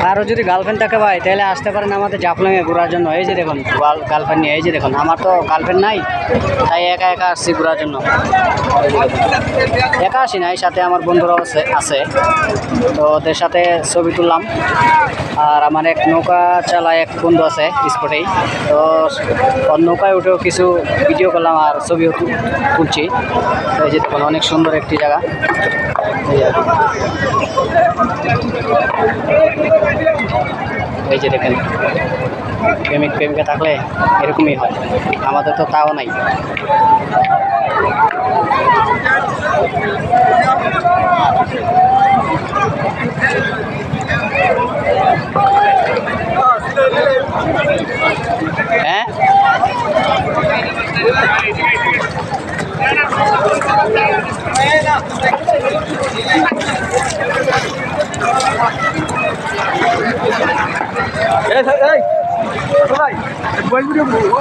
আরও যদি গার্লফ্রেন্ড থাকে ভাই তাহলে আসতে পারেন আমাদের জাফলংয়ে ঘোরার জন্য। এই যে দেখুন গার্লফ্রেন্ড নিয়ে, এই যে দেখুন আমার তো গার্লফ্রেন্ড নাই, তাই একা একা আসছি ঘোরার জন্য। একা আসি নাই, সাথে আমার বন্ধুরাও আছে, তো ওদের সাথে ছবি তুললাম। আর আমার এক নৌকা চালায় এক বন্ধু আছে স্পটেই, তো ওর নৌকায় উঠেও কিছু ভিডিও করলাম আর ছবিও তুলছি। এই যে দেখুন অনেক সুন্দর একটি জায়গা। এই যে দেখেন প্রেমিক প্রেমিকা থাকলে এরকমই হয়, আমাদের তো তাও নাই। হ্যাঁ এই